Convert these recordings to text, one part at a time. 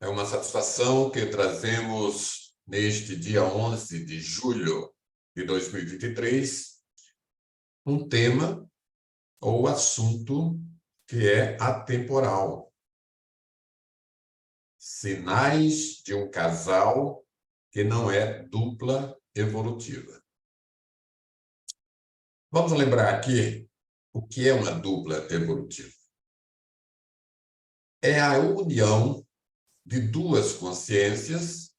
É uma satisfação que trazemos neste dia 11 de julho de 2023 um tema ou assunto que é atemporal. Sinais de um casal que não é dupla evolutiva. Vamos lembrar aqui o que é uma dupla evolutiva. É a união de duas consciências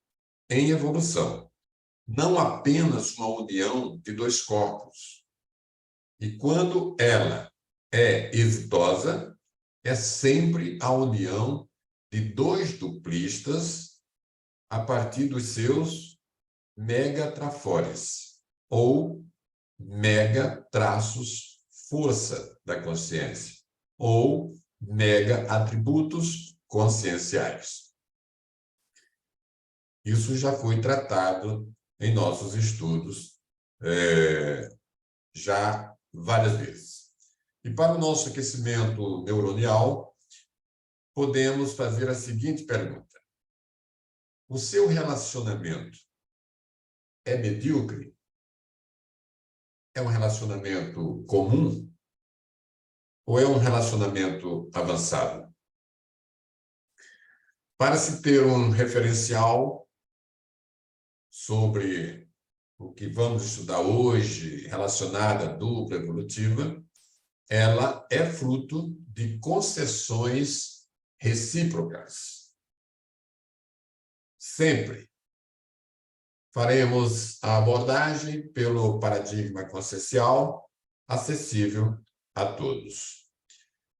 em evolução, não apenas uma união de dois corpos. E quando ela é exitosa, é sempre a união de dois duplistas a partir dos seus megatrafores, ou mega-traços força da consciência, ou mega-atributos conscienciais. Isso já foi tratado em nossos estudos já várias vezes. E para o nosso aquecimento neuronial, podemos fazer a seguinte pergunta: o seu relacionamento é medíocre? É um relacionamento comum? Ou é um relacionamento avançado? Para se ter um referencial sobre o que vamos estudar hoje, relacionado à dupla evolutiva, ela é fruto de concessões recíprocas. Sempre faremos a abordagem pelo paradigma consciencial, acessível a todos.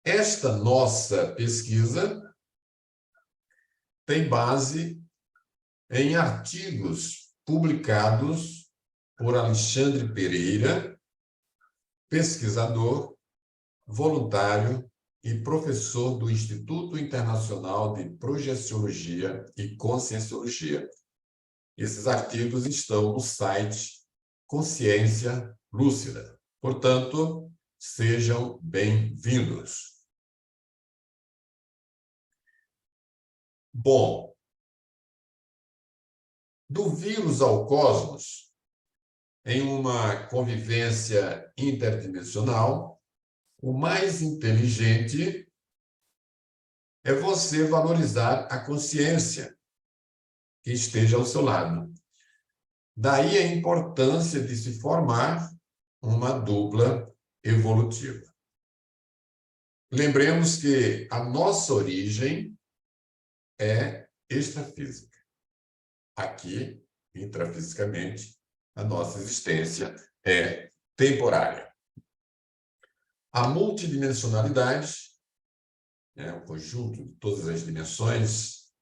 Esta nossa pesquisa tem base em artigos publicados por Alexandre Pereira, pesquisador, voluntário e professor do Instituto Internacional de Projeciologia e Conscienciologia. Esses artigos estão no site Consciência Lúcida. Portanto, sejam bem-vindos. Bom, do vírus ao cosmos, em uma convivência interdimensional, o mais inteligente é você valorizar a consciência que esteja ao seu lado. Daí a importância de se formar uma dupla evolutiva. Lembremos que a nossa origem é extrafísica. Aqui, intrafisicamente, a nossa existência é temporária. A multidimensionalidade, o conjunto de todas as dimensões,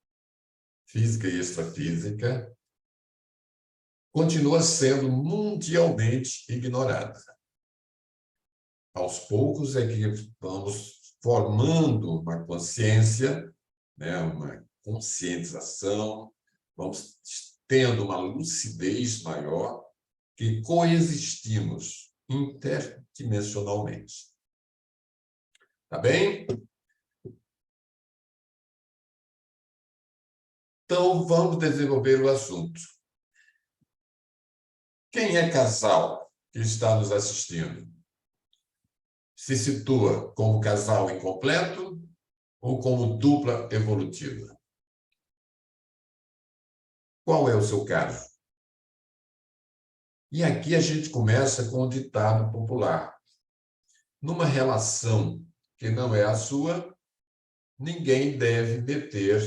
física e extrafísica, continua sendo mundialmente ignorada. Aos poucos é que vamos formando uma consciência, uma conscientização, vamos tendo uma lucidez maior, que coexistimos interdimensionalmente. Tá bem? Então, vamos desenvolver o assunto. Quem é casal que está nos assistindo? Se situa como casal incompleto ou como dupla evolutiva? Qual é o seu caso? E aqui a gente começa com o ditado popular. Numa relação que não é a sua, ninguém deve meter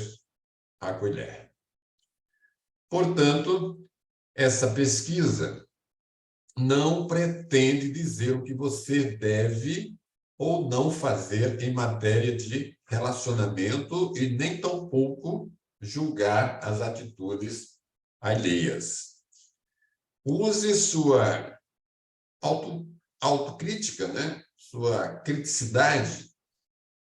a colher. Portanto, essa pesquisa não pretende dizer o que você deve ou não fazer em matéria de relacionamento e nem tampouco julgar as atitudes alheias. Use sua autocrítica, sua criticidade,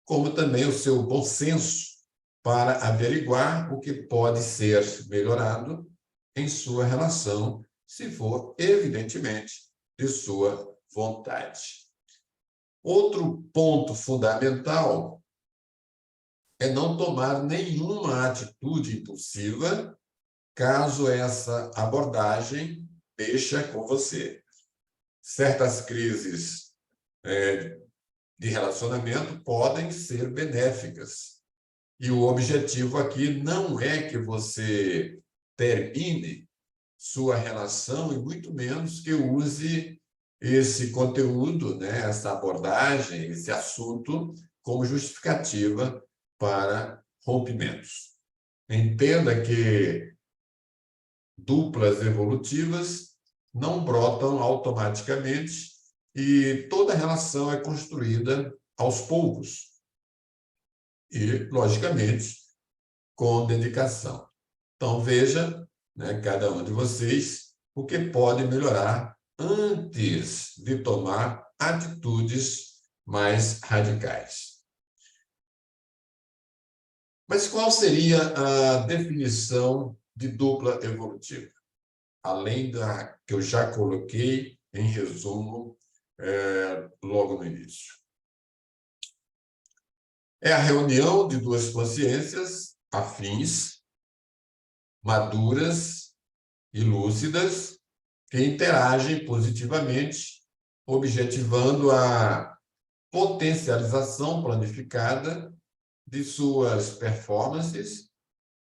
como também o seu bom senso para averiguar o que pode ser melhorado em sua relação, se for, evidentemente, de sua vontade. Outro ponto fundamental é não tomar nenhuma atitude impulsiva caso essa abordagem mexa com você. Certas crises de relacionamento podem ser benéficas. E o objetivo aqui não é que você termine sua relação e muito menos que use esse conteúdo, né, essa abordagem, esse assunto como justificativa para rompimentos. Entenda que duplas evolutivas não brotam automaticamente e toda relação é construída aos poucos e, logicamente, com dedicação. Então, veja, né, cada um de vocês, o que pode melhorar antes de tomar atitudes mais radicais. Mas qual seria a definição de dupla evolutiva? Além da que eu já coloquei em resumo logo no início. É a reunião de duas consciências afins, maduras e lúcidas que interagem positivamente, objetivando a potencialização planificada de suas performances,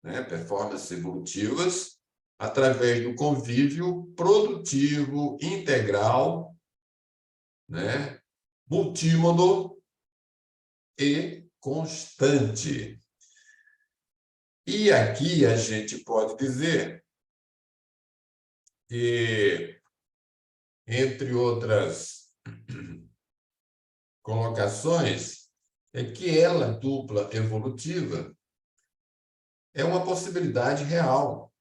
né, performances evolutivas, através do convívio produtivo, integral, né, multímodo e constante. E aqui a gente pode dizer que, entre outras colocações, é que ela, dupla evolutiva, é uma possibilidade real.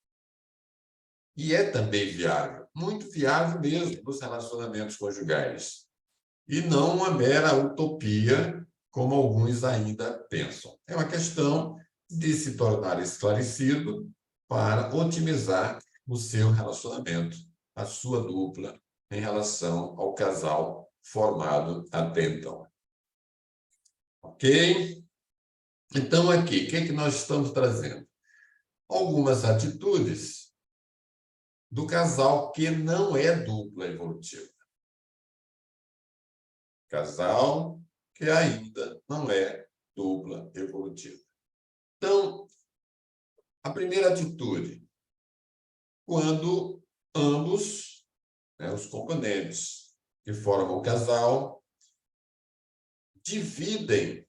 E é também viável, muito viável mesmo nos relacionamentos conjugais. E não uma mera utopia, como alguns ainda pensam. É uma questão de se tornar esclarecido para otimizar o seu relacionamento, a sua dupla, em relação ao casal formado até então. Ok? Então, aqui, o que nós estamos trazendo? Algumas atitudes do casal que não é dupla evolutiva. Casal que ainda não é dupla evolutiva. Então, a primeira atitude, quando ambos, né, os componentes que formam o casal, dividem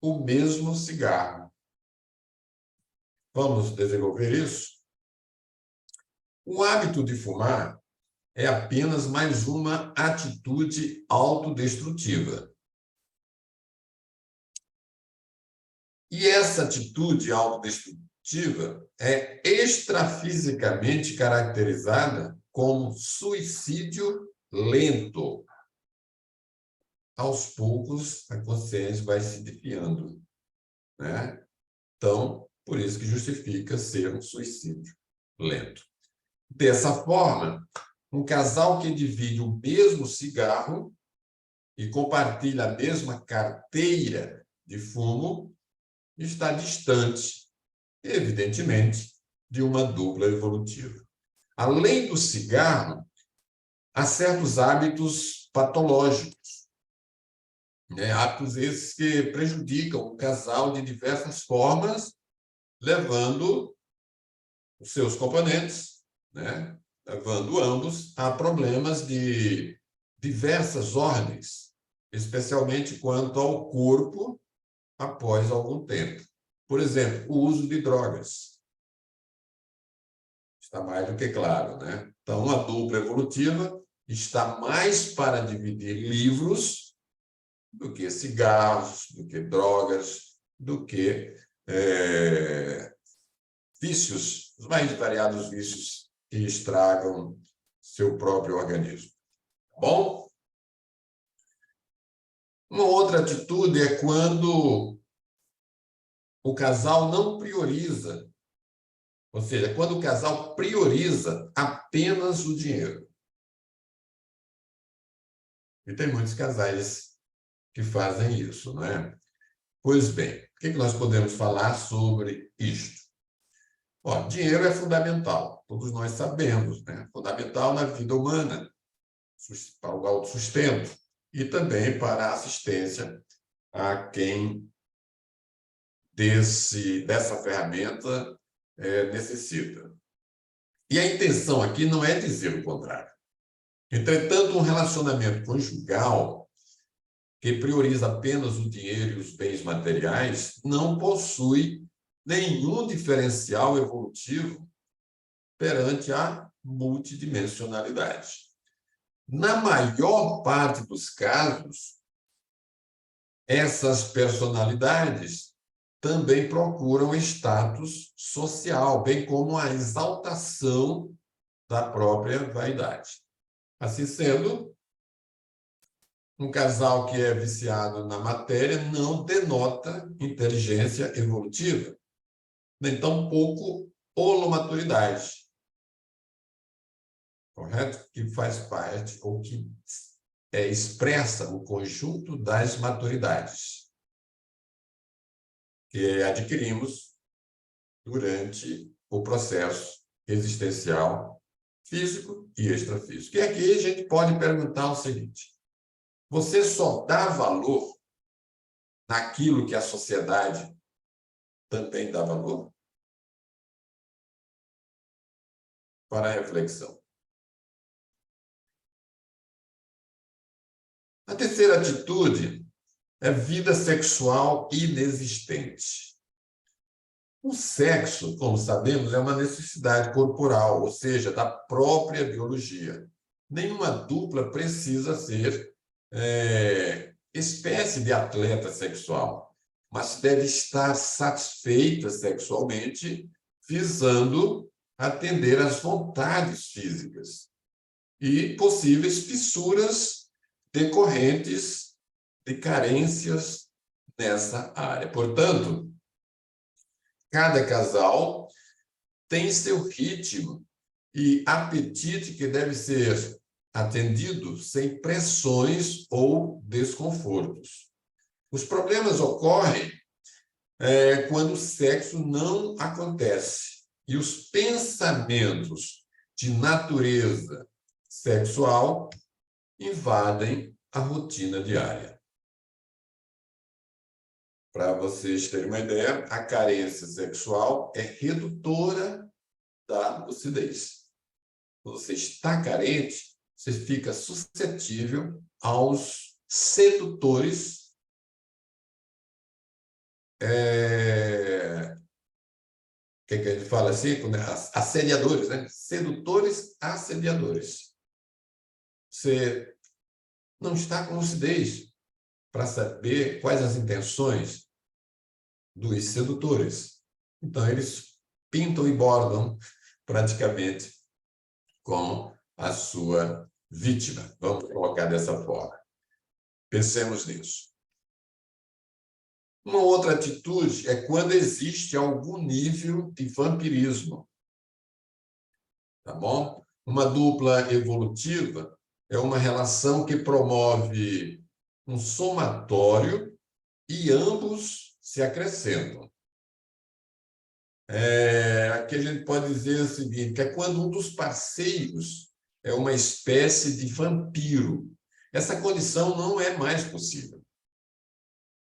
o mesmo cigarro. Vamos desenvolver isso? O hábito de fumar é apenas mais uma atitude autodestrutiva. E essa atitude autodestrutiva é extrafisicamente caracterizada como suicídio lento. Aos poucos, a consciência vai se desfiando, né? Então, por isso que justifica ser um suicídio lento. Dessa forma, um casal que divide o mesmo cigarro e compartilha a mesma carteira de fumo está distante, evidentemente, de uma dupla evolutiva. Além do cigarro, há certos hábitos patológicos, né? Hábitos esses que prejudicam o casal de diversas formas, levando os seus componentes, né? Levando ambos a problemas de diversas ordens, especialmente quanto ao corpo após algum tempo. Por exemplo, o uso de drogas. Está mais do que claro, né? Então, a dupla evolutiva está mais para dividir livros do que cigarros, do que drogas, do que vícios, os mais variados vícios que estragam seu próprio organismo. Bom? Uma outra atitude é quando o casal não prioriza, ou seja, quando o casal prioriza apenas o dinheiro. E tem muitos casais que fazem isso, não é? Pois bem, o que nós podemos falar sobre isto? Ó, dinheiro é fundamental, todos nós sabemos, né? Fundamental na vida humana, para o autossustento e também para a assistência a quem dessa ferramenta necessita. E a intenção aqui não é dizer o contrário. Entretanto, um relacionamento conjugal que prioriza apenas o dinheiro e os bens materiais não possui nenhum diferencial evolutivo perante a multidimensionalidade. Na maior parte dos casos, essas personalidades também procuram status social, bem como a exaltação da própria vaidade. Assim sendo, um casal que é viciado na matéria não denota inteligência evolutiva, nem tampouco holomaturidade, correto? Que faz parte, ou que expressa o conjunto das maturidades que adquirimos durante o processo existencial físico e extrafísico. E aqui a gente pode perguntar o seguinte: você só dá valor naquilo que a sociedade também dá valor? Para a reflexão. A terceira atitude é vida sexual inexistente. O sexo, como sabemos, é uma necessidade corporal, ou seja, da própria biologia. Nenhuma dupla precisa ser espécie de atleta sexual, mas deve estar satisfeita sexualmente, visando atender às vontades físicas e possíveis fissuras decorrentes de carências nessa área. Portanto, cada casal tem seu ritmo e apetite que deve ser atendido sem pressões ou desconfortos. Os problemas ocorrem quando o sexo não acontece e os pensamentos de natureza sexual invadem a rotina diária. Para vocês terem uma ideia, a carência sexual é redutora da lucidez. Quando você está carente, você fica suscetível aos sedutores que a gente fala assim, assediadores, né? Sedutores assediadores. Você não está com lucidez para saber quais as intenções dos sedutores. Então, eles pintam e bordam praticamente com a sua vítima. Vamos colocar dessa forma. Pensemos nisso. Uma outra atitude é quando existe algum nível de vampirismo. Tá bom? Uma dupla evolutiva é uma relação que promove um somatório e ambos se acrescentam. Aqui a gente pode dizer o seguinte, que é quando um dos parceiros é uma espécie de vampiro. Essa condição não é mais possível.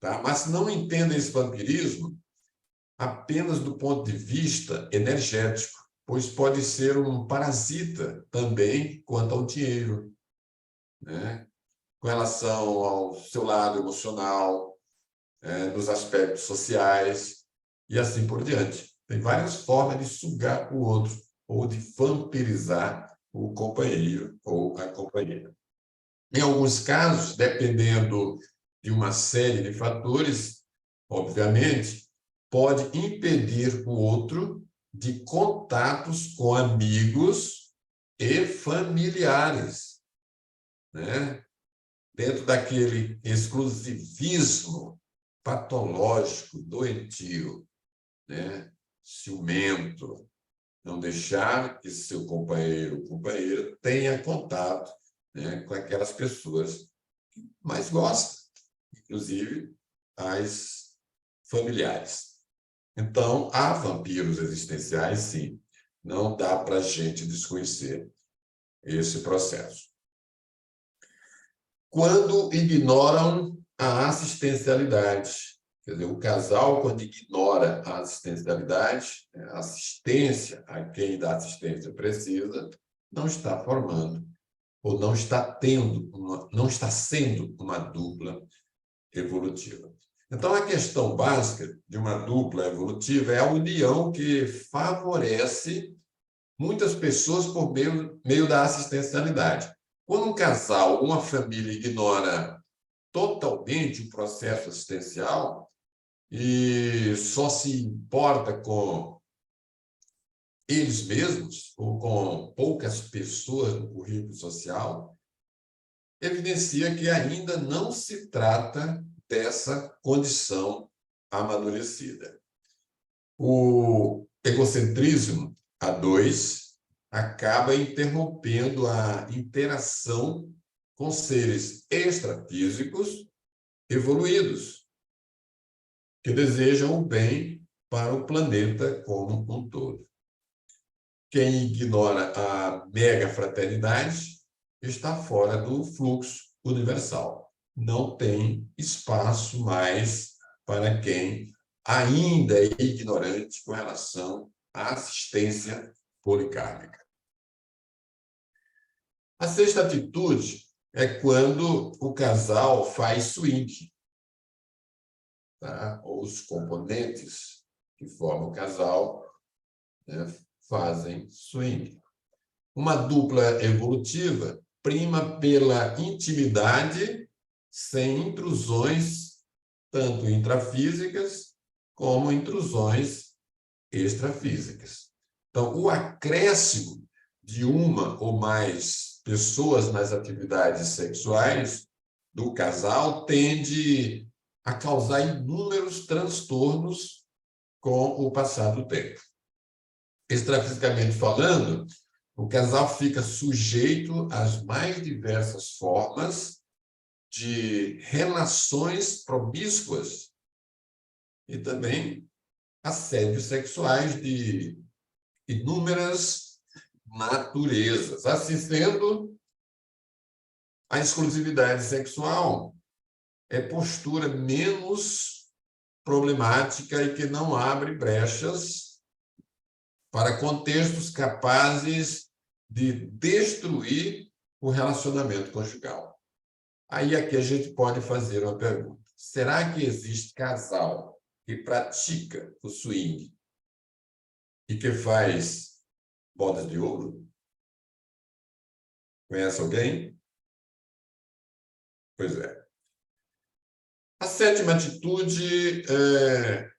Tá? Mas não entenda esse vampirismo apenas do ponto de vista energético, pois pode ser um parasita também quanto ao dinheiro, né? Com relação ao seu lado emocional, nos aspectos sociais e assim por diante. Tem várias formas de sugar o outro ou de vampirizar o companheiro ou a companheira. Em alguns casos, dependendo de uma série de fatores, obviamente, pode impedir o outro de contatos com amigos e familiares, né? Dentro daquele exclusivismo patológico, doentio, né? Ciumento, não deixar que seu companheiro ou companheira tenha contato, né, com aquelas pessoas que mais gostam, inclusive as familiares. Então, há vampiros existenciais, sim. Não dá para a gente desconhecer esse processo. Quando ignoram a assistencialidade, quer dizer, o casal, quando ignora a assistencialidade, a assistência a quem da assistência precisa, não está formando, ou não está tendo, não está sendo uma dupla evolutiva. Então, a questão básica de uma dupla evolutiva é a união que favorece muitas pessoas por meio da assistencialidade. Quando um casal, uma família ignora totalmente o processo assistencial e só se importa com eles mesmos ou com poucas pessoas no currículo social, evidencia que ainda não se trata dessa condição amadurecida. O egocentrismo a dois acaba interrompendo a interação com seres extrafísicos evoluídos, que desejam o bem para o planeta como um todo. Quem ignora a mega-fraternidade está fora do fluxo universal. Não tem espaço mais para quem ainda é ignorante com relação à assistência policármica. A sexta atitude é quando o casal faz swing, tá? Ou os componentes que formam o casal, né, fazem swing. Uma dupla evolutiva prima pela intimidade sem intrusões tanto intrafísicas como intrusões extrafísicas. Então, o acréscimo de uma ou mais pessoas nas atividades sexuais do casal tende a causar inúmeros transtornos com o passar do tempo. Extrafisicamente falando, o casal fica sujeito às mais diversas formas de relações promíscuas e também assédios sexuais de inúmeras naturezas. Assim sendo, a exclusividade sexual é postura menos problemática e que não abre brechas para contextos capazes de destruir o relacionamento conjugal. Aí aqui a gente pode fazer uma pergunta. Será que existe casal que pratica o swing e que faz bodas de ouro? Conhece alguém? Pois é. A sétima atitude é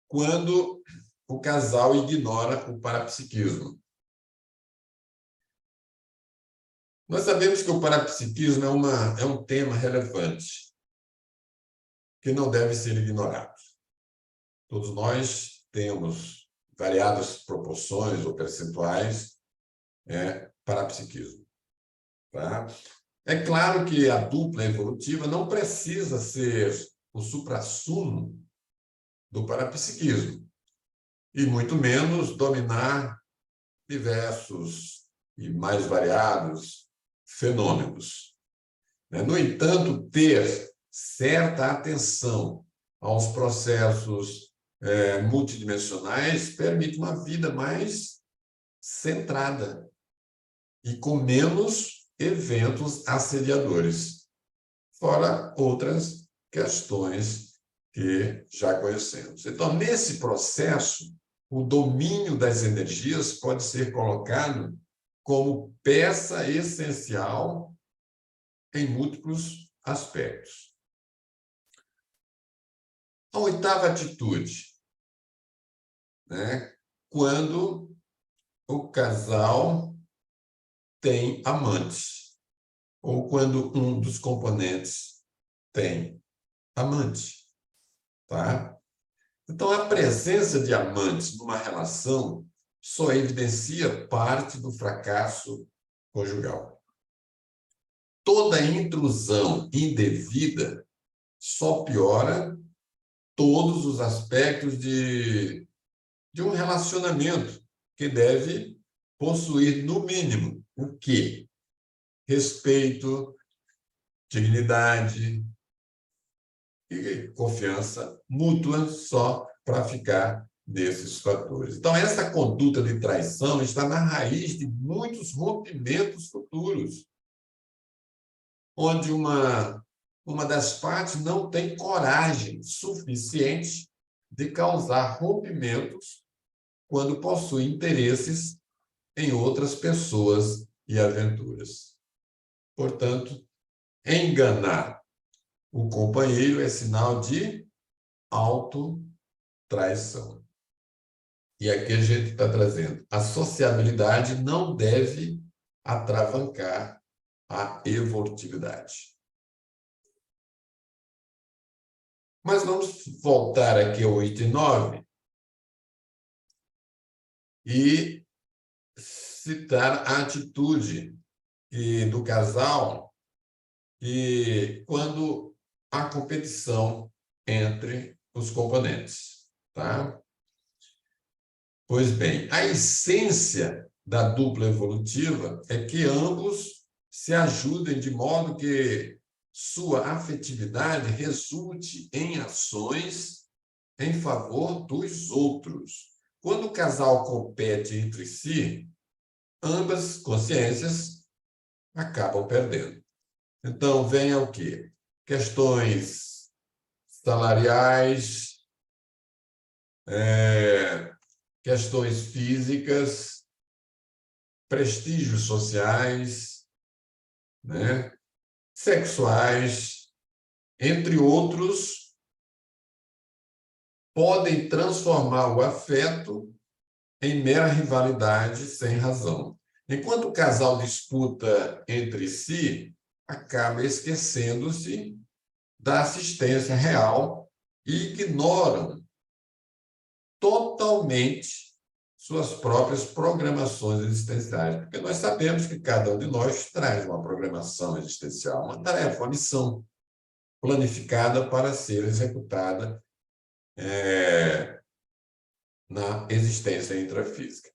quando o casal ignora o parapsiquismo. Nós sabemos que o parapsiquismo é um tema relevante, que não deve ser ignorado. Todos nós temos variadas proporções ou percentuais parapsiquismo. Tá? É claro que a dupla evolutiva não precisa ser o suprassumo do parapsiquismo, e muito menos dominar diversos e mais variados fenômenos. No entanto, ter certa atenção aos processos multidimensionais permite uma vida mais centrada e com menos eventos assediadores, fora outras questões que já conhecemos. Então, nesse processo, o domínio das energias pode ser colocado como peça essencial em múltiplos aspectos. A oitava atitude, quando o casal tem amantes, ou quando um dos componentes tem amante, tá? Então, a presença de amantes numa relação só evidencia parte do fracasso conjugal. Toda intrusão indevida só piora todos os aspectos de um relacionamento que deve possuir, no mínimo, o quê? Respeito, dignidade e confiança mútua, só para ficar nesses fatores. Então, essa conduta de traição está na raiz de muitos rompimentos futuros, onde uma das partes não tem coragem suficiente de causar rompimentos quando possui interesses em outras pessoas e aventuras. Portanto, enganar o companheiro é sinal de autotraição. E aqui a gente está trazendo: a sociabilidade não deve atravancar a evolutividade. Mas vamos voltar aqui ao item 9 e citar a atitude do casal e quando há competição entre os componentes, tá? Pois bem, a essência da dupla evolutiva é que ambos se ajudem de modo que sua afetividade resulte em ações em favor dos outros. Quando o casal compete entre si, ambas consciências acabam perdendo. Então, vem o quê? Questões salariais, questões físicas, prestígios sociais, né? Sexuais, entre outros, podem transformar o afeto em mera rivalidade sem razão. Enquanto o casal disputa entre si, acaba esquecendo-se da assistência real e ignoram totalmente suas próprias programações existenciais, porque nós sabemos que cada um de nós traz uma programação existencial, uma tarefa, uma missão planificada para ser executada na existência intrafísica.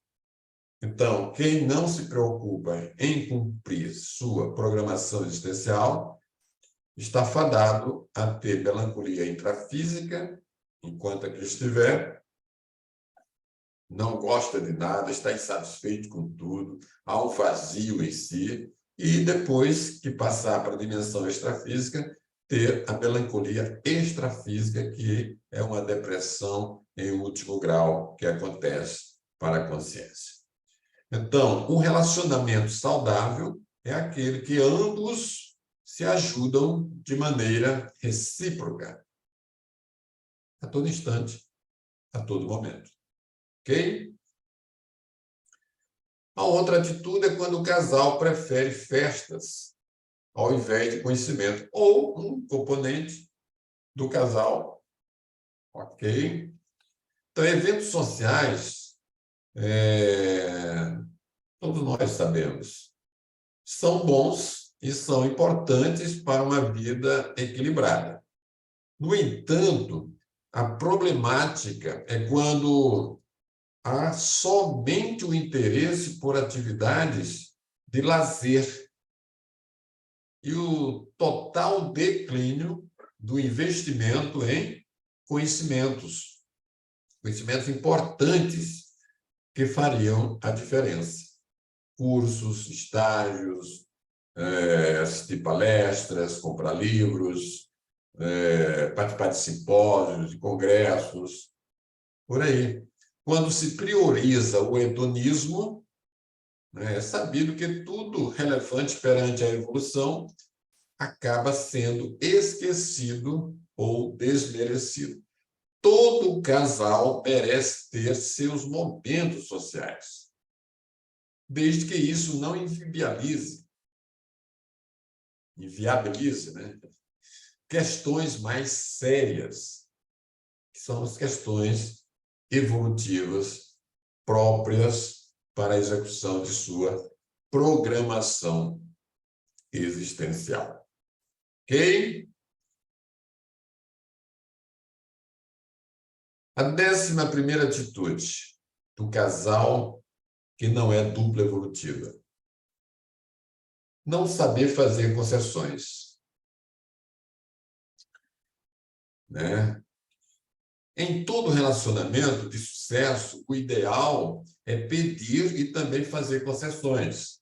Então, quem não se preocupa em cumprir sua programação existencial está fadado a ter melancolia intrafísica enquanto aqui estiver, não gosta de nada, está insatisfeito com tudo, há um vazio em si, e depois que passar para a dimensão extrafísica, ter a melancolia extrafísica, que é uma depressão em último grau que acontece para a consciência. Então, um relacionamento saudável é aquele que ambos se ajudam de maneira recíproca, a todo instante, a todo momento. Ok? A outra atitude é quando o casal prefere festas ao invés de conhecimento, ou um componente do casal. Ok? Então, eventos sociais, todos nós sabemos, são bons e são importantes para uma vida equilibrada. No entanto, a problemática é quando há somente o interesse por atividades de lazer e o total declínio do investimento em conhecimentos importantes que fariam a diferença. Cursos, estágios, assistir palestras, comprar livros, participar de simpósios, de congressos, por aí. Quando se prioriza o hedonismo, é sabido que tudo relevante perante a evolução acaba sendo esquecido ou desmerecido. Todo casal merece ter seus momentos sociais, desde que isso não inviabilize, né? Questões mais sérias, que são as questões evolutivas próprias para a execução de sua programação existencial. Ok? A 11ª atitude do casal que não é dupla evolutiva: não saber fazer concessões, né? Em todo relacionamento de sucesso, o ideal é pedir e também fazer concessões.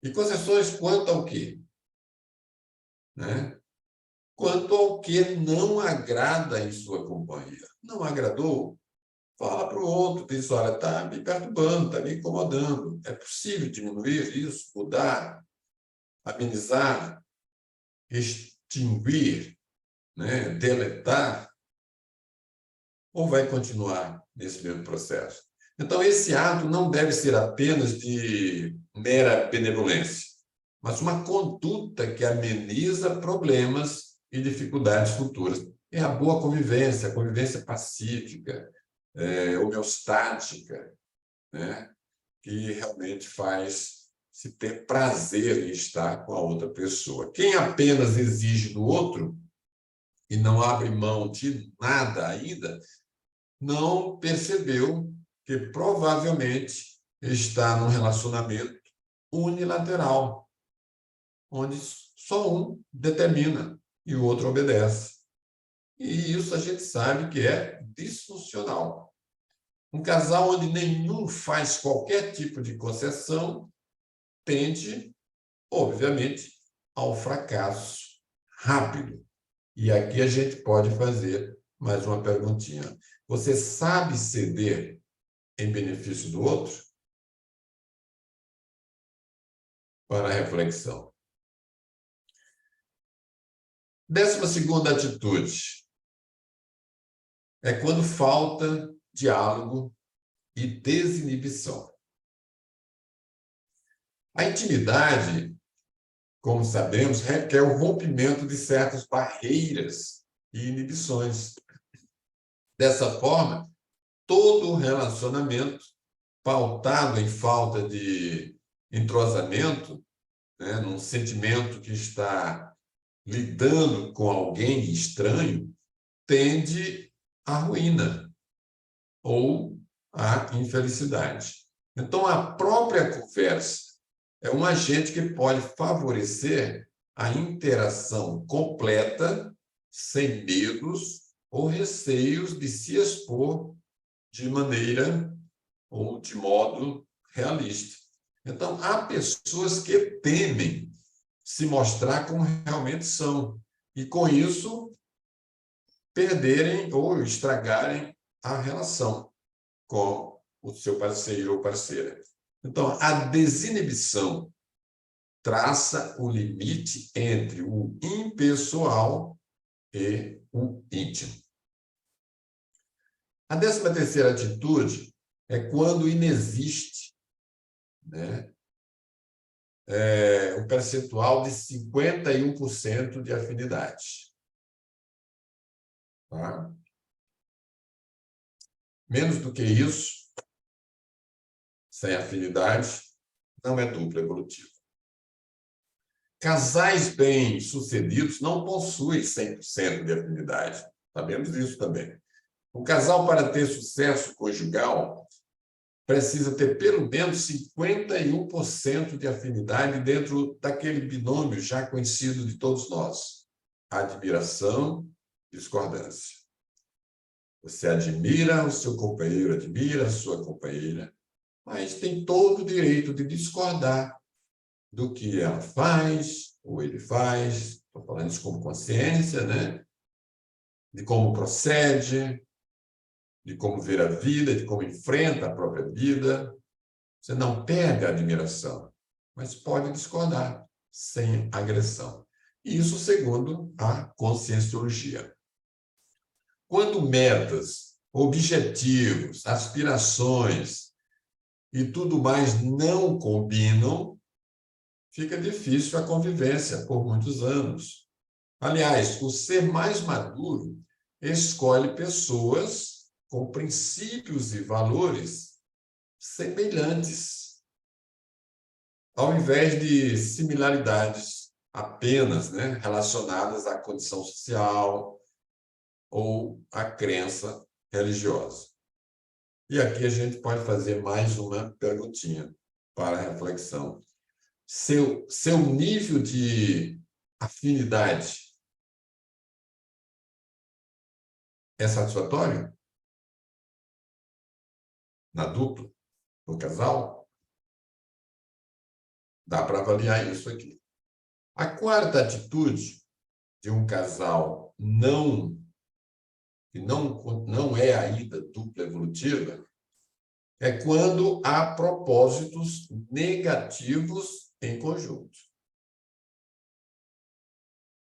E concessões quanto ao quê? Né? Quanto ao que não agrada em sua companhia. Não agradou? Fala para o outro, diz, olha, está me perturbando, está me incomodando. É possível diminuir isso, mudar, amenizar, extinguir, né? Deletar? Ou vai continuar nesse mesmo processo? Então, esse ato não deve ser apenas de mera benevolência, mas uma conduta que ameniza problemas e dificuldades futuras. É a boa convivência, a convivência pacífica, homeostática, né? Que realmente faz se ter prazer em estar com a outra pessoa. Quem apenas exige do outro e não abre mão de nada ainda, não percebeu que provavelmente está num relacionamento unilateral, onde só um determina e o outro obedece. E isso a gente sabe que é disfuncional. Um casal onde nenhum faz qualquer tipo de concessão tende, obviamente, ao fracasso rápido. E aqui a gente pode fazer mais uma perguntinha. Você sabe ceder em benefício do outro? Para a reflexão. 12ª atitude é quando falta diálogo e desinibição. A intimidade, como sabemos, requer o rompimento de certas barreiras e inibições. Dessa forma, todo relacionamento pautado em falta de entrosamento, né, num sentimento que está lidando com alguém estranho, tende à ruína ou à infelicidade. Então, a própria conversa é um agente que pode favorecer a interação completa, sem medos ou receios de se expor de maneira ou de modo realista. Então, há pessoas que temem se mostrar como realmente são, e com isso perderem ou estragarem a relação com o seu parceiro ou parceira. Então, a desinibição traça o limite entre o impessoal e o íntimo. A 13ª atitude é quando inexiste, né, um percentual de 51% de afinidade. Tá? Menos do que isso, sem afinidade, não é dupla evolutiva. Casais bem-sucedidos não possuem 100% de afinidade. Sabemos disso também. O casal, para ter sucesso conjugal, precisa ter pelo menos 51% de afinidade dentro daquele binômio já conhecido de todos nós: admiração, discordância. Você admira o seu companheiro, admira a sua companheira, mas tem todo o direito de discordar do que ela faz ou ele faz. Estou falando isso como consciência, né? De como procede, de como vê a vida, de como enfrenta a própria vida. Você não perde a admiração, mas pode discordar sem agressão. Isso segundo a conscienciologia. Quando metas, objetivos, aspirações e tudo mais não combinam, fica difícil a convivência por muitos anos. Aliás, o ser mais maduro escolhe pessoas com princípios e valores semelhantes, ao invés de similaridades apenas, né, relacionadas à condição social ou à crença religiosa. E aqui a gente pode fazer mais uma perguntinha para reflexão. Seu nível de afinidade é satisfatório? Na dupla? No casal? Dá para avaliar isso aqui. A quarta atitude de um casal que não é ainda dupla evolutiva é quando há propósitos negativos em conjunto.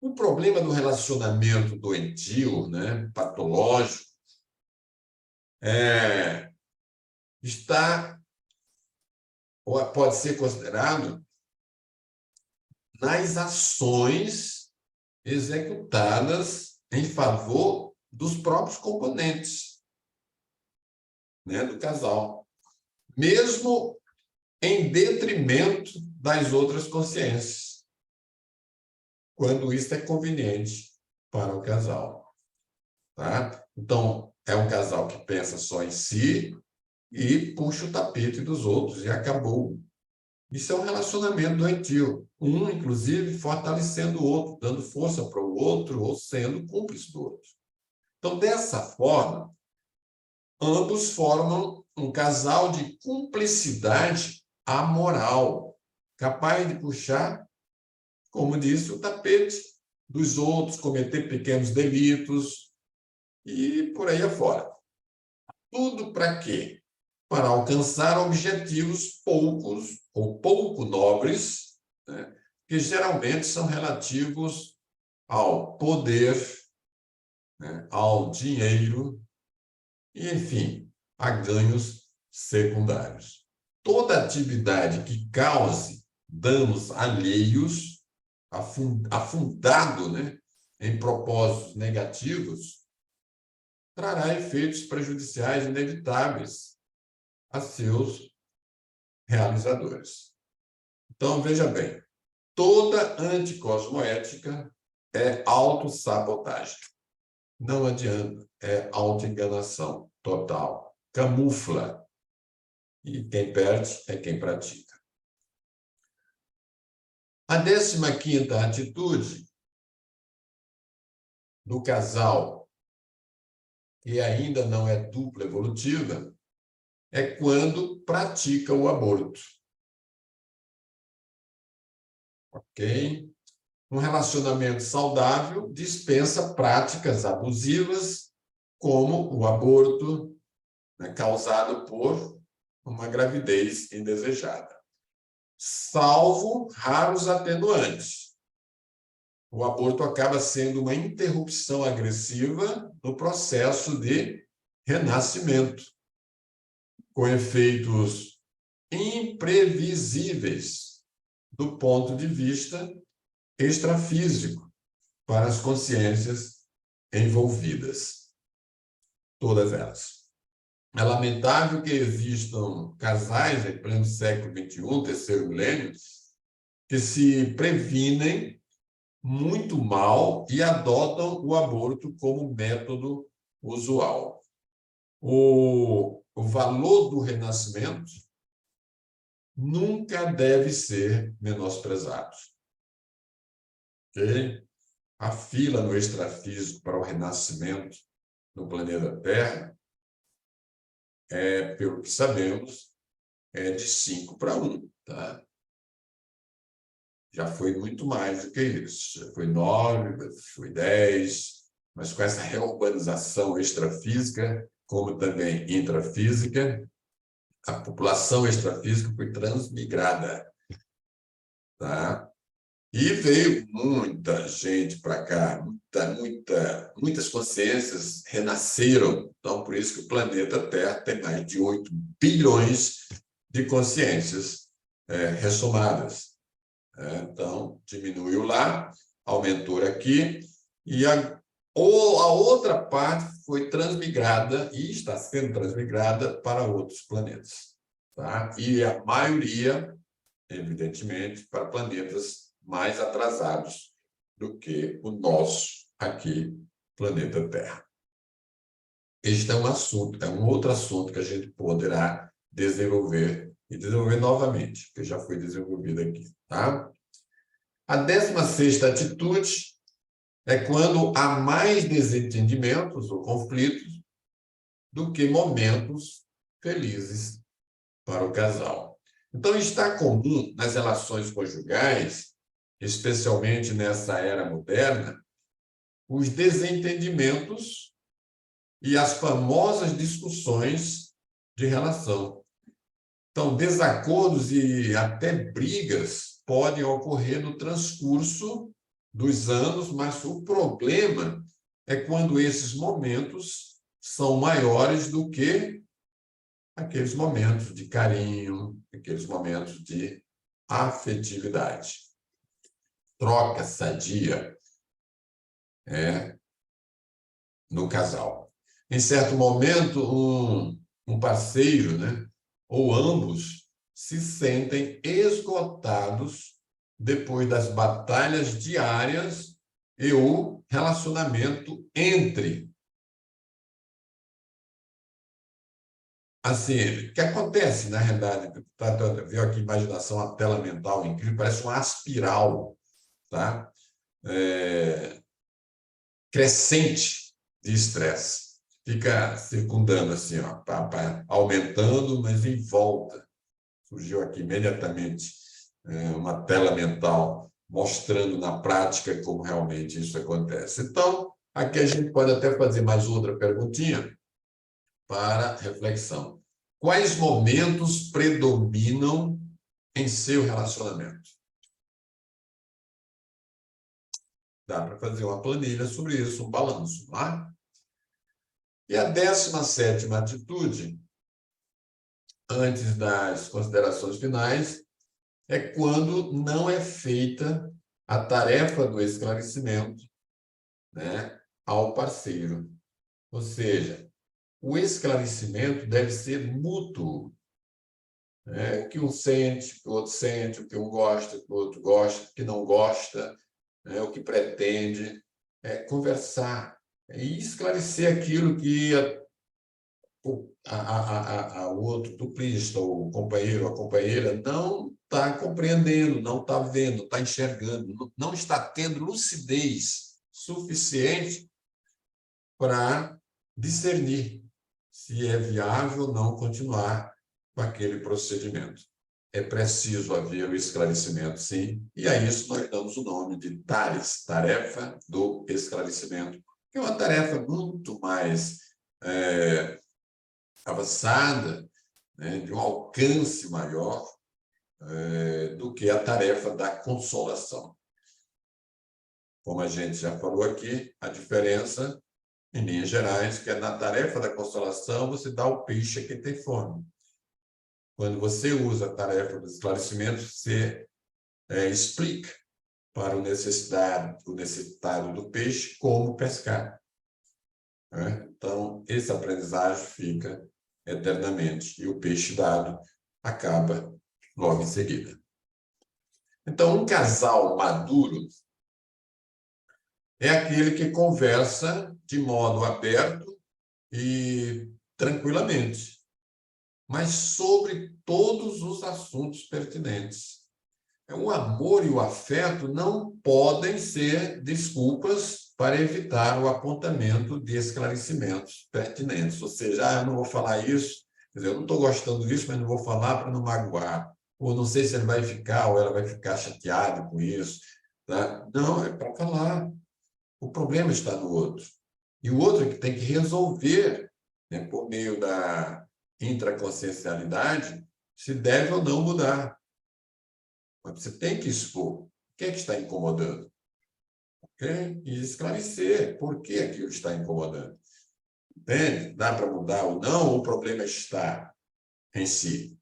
O problema do relacionamento doentio, né, patológico, está, ou pode ser considerado, nas ações executadas em favor dos próprios componentes, né, do casal, mesmo em detrimento das outras consciências, quando isso é conveniente para o casal. Tá? Então, é um casal que pensa só em si e puxa o tapete dos outros e acabou. Isso é um relacionamento doentio. Um, inclusive, fortalecendo o outro, dando força para o outro ou sendo cúmplice do outro. Então, dessa forma, ambos formam um casal de cumplicidade amoral, capaz de puxar, como disse, o tapete dos outros, cometer pequenos delitos e por aí afora. Tudo para quê? Para alcançar objetivos poucos ou pouco nobres, né, que geralmente são relativos ao poder, né, ao dinheiro e, enfim, a ganhos secundários. Toda atividade que cause danos alheios, afundado, né, em propósitos negativos, trará efeitos prejudiciais inevitáveis a seus realizadores. Então, veja bem, toda anticosmoética é autossabotagem. Não adianta, é autoenganação total. Camufla. E quem perde é quem pratica. A 15ª atitude do casal que ainda não é dupla evolutiva é quando pratica o aborto. Ok? Um relacionamento saudável dispensa práticas abusivas, como o aborto, né, causado por uma gravidez indesejada. Salvo raros atenuantes. O aborto acaba sendo uma interrupção agressiva no processo de renascimento, com efeitos imprevisíveis do ponto de vista extrafísico para as consciências envolvidas, todas elas. É lamentável que existam casais em pleno século XXI, terceiro milênio, que se previnem muito mal e adotam o aborto como método usual. O valor do renascimento nunca deve ser menosprezado. Okay? A fila no extrafísico para o renascimento no planeta Terra pelo que sabemos, é de 5 para 1. Tá? Já foi muito mais do que isso. Já foi 9, foi 10, mas com essa reurbanização extrafísica, como também intrafísica, a população extrafísica foi transmigrada. Tá? E veio muita gente para cá, muitas consciências renasceram. Então, por isso que o planeta Terra tem mais de 8 bilhões de consciências ressomadas. Então, diminuiu lá, aumentou aqui, e a outra parte foi transmigrada e está sendo transmigrada para outros planetas. Tá? E a maioria, evidentemente, para planetas mais atrasados do que o nosso aqui, planeta Terra. este é um assunto, é um outro assunto que a gente poderá desenvolver e desenvolver novamente, que já foi desenvolvido aqui, tá? A 16ª atitude é quando há mais desentendimentos ou conflitos do que momentos felizes para o casal. Então, está comum nas relações conjugais, especialmente nessa era moderna, os desentendimentos e as famosas discussões de relação. Então, desacordos e até brigas podem ocorrer no transcurso dos anos, mas o problema é quando esses momentos são maiores do que aqueles momentos de carinho, aqueles momentos de afetividade. Troca sadia no casal. Em certo momento, um parceiro, né, ou ambos, se sentem esgotados depois das batalhas diárias e o relacionamento entre. Assim, o que acontece, na realidade, viu aqui imaginação, a tela mental incrível, parece uma espiral, tá? Crescente de estresse. Fica circundando assim, ó, aumentando, mas em volta. Surgiu aqui imediatamente uma tela mental mostrando na prática como realmente isso acontece. Então, aqui a gente pode até fazer mais outra perguntinha para reflexão. Quais momentos predominam em seu relacionamento? Dá para fazer uma planilha sobre isso, um balanço, tá? E a 17ª atitude, antes das considerações finais, é quando não é feita a tarefa do esclarecimento, né, ao parceiro. Ou seja, o esclarecimento deve ser mútuo. Né? O que um sente, o que o outro sente, o que um gosta, o que o outro gosta, o que não gosta, né? O que pretende. Conversar e esclarecer aquilo que o outro duplista, o companheiro, a companheira, não está compreendendo, não está vendo, está enxergando, não está tendo lucidez suficiente para discernir se é viável ou não continuar com aquele procedimento. É preciso haver o esclarecimento, sim, e a isso nós damos o nome de TARES, Tarefa do Esclarecimento, que é uma tarefa muito mais avançada, né, de um alcance maior do que a tarefa da consolação. Como a gente já falou aqui, a diferença, em linhas gerais, que é na tarefa da consolação você dá o peixe a quem tem fome. Quando você usa a tarefa do esclarecimento, você explica para o necessitado do peixe como pescar. Né? Então, esse aprendizagem fica eternamente e o peixe dado acaba logo em seguida. Então, um casal maduro é aquele que conversa de modo aberto e tranquilamente, mas sobre todos os assuntos pertinentes. O amor e o afeto não podem ser desculpas para evitar o apontamento de esclarecimentos pertinentes. Ou seja, eu não vou falar isso, quer dizer, eu não estou gostando disso, mas não vou falar para não magoar. Ou não sei se ele vai ficar ou ela vai ficar chateada com isso. Tá? Não, é para falar. O problema está no outro. E o outro é que tem que resolver, né, por meio da intraconsciencialidade, se deve ou não mudar. Mas você tem que expor o que é que está incomodando. Okay? E esclarecer por que aquilo está incomodando. Entende? Dá para mudar ou não, o problema está em si.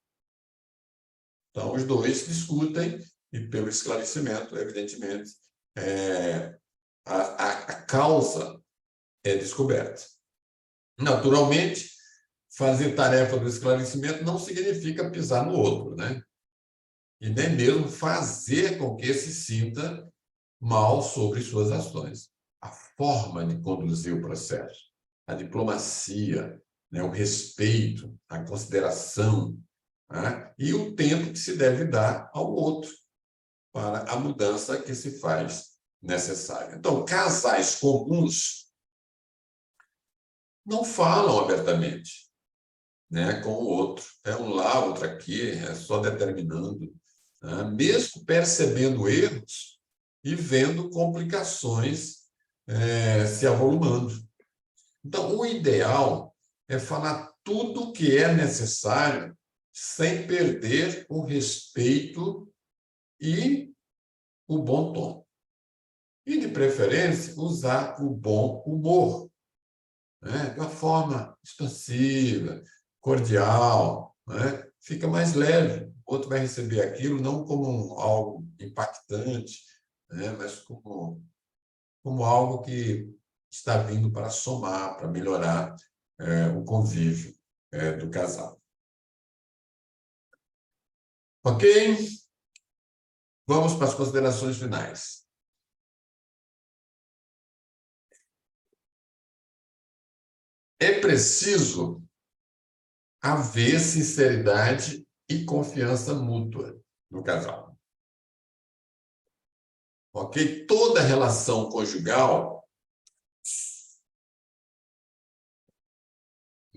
Então, os dois discutem e, pelo esclarecimento, evidentemente, a causa é descoberta. Naturalmente, fazer tarefa do esclarecimento não significa pisar no outro, né? E nem mesmo fazer com que se sinta mal sobre suas ações. A forma de conduzir o processo. a diplomacia, né, o respeito, a consideração, né, e o tempo que se deve dar ao outro para a mudança que se faz necessária. Então, casais comuns não falam abertamente, né, com o outro. É um lá, outro aqui, é só determinando, né, mesmo percebendo erros e vendo complicações se avolumando. Então, o ideal é falar tudo o que é necessário sem perder o respeito e o bom tom. E, de preferência, usar o bom humor, né? De uma forma expansiva, cordial, né? Fica mais leve. O outro vai receber aquilo não como algo impactante, né? Mas como algo que está vindo para somar, para melhorar o convívio do casal. Ok? Vamos para as considerações finais. É preciso haver sinceridade e confiança mútua no casal. Ok? Toda relação conjugal,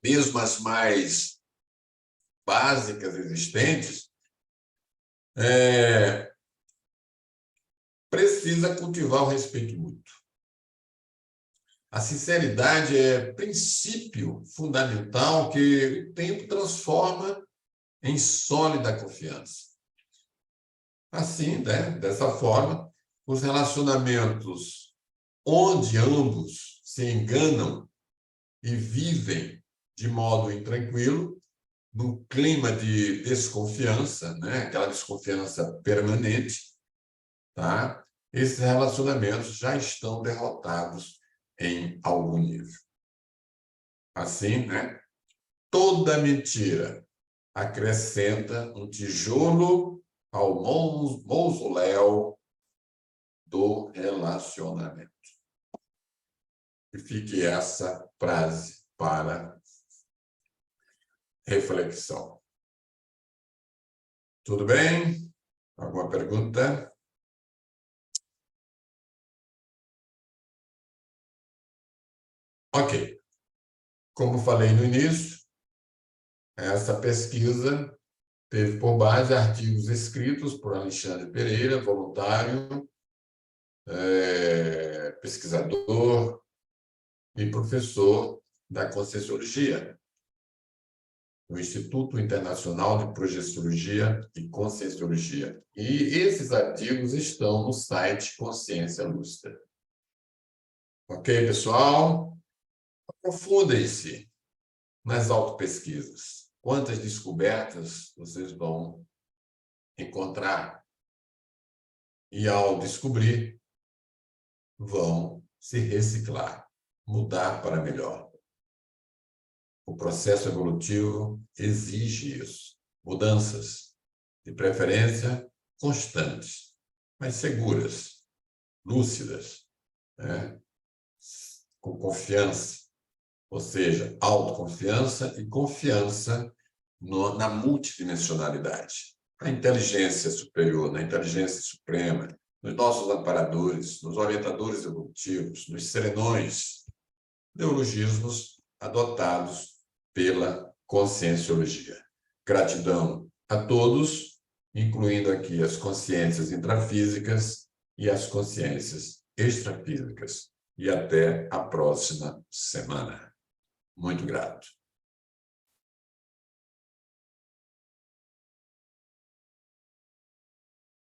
mesmo as mais básicas existentes, precisa cultivar o respeito mútuo. A sinceridade é princípio fundamental que o tempo transforma em sólida confiança. Assim, né, dessa forma, os relacionamentos onde ambos se enganam e vivem de modo intranquilo, num clima de desconfiança, né, aquela desconfiança permanente, tá? Esses relacionamentos já estão derrotados em algum nível. Assim, né, toda mentira acrescenta um tijolo ao mausoléu do relacionamento. E fique essa frase para reflexão. Tudo bem? Alguma pergunta? Ok. Como falei no início, essa pesquisa teve por base artigos escritos por Alexandre Pereira, voluntário, pesquisador e professor da Conscienciologia, do Instituto Internacional de Projeciologia e Conscienciologia. E esses artigos estão no site Consciência Lúcida. Ok, pessoal? Aprofundem-se nas autopesquisas. Quantas descobertas vocês vão encontrar? E, ao descobrir, vão se reciclar, mudar para melhor. O processo evolutivo exige isso. Mudanças, de preferência, constantes, mas seguras, lúcidas, né? Com confiança, ou seja, autoconfiança e confiança na multidimensionalidade. A inteligência superior, na inteligência suprema, nos nossos amparadores, nos orientadores evolutivos, nos serenões, neologismos adotados pela Conscienciologia. Gratidão a todos, incluindo aqui as consciências intrafísicas e as consciências extrafísicas. E até a próxima semana. Muito grato.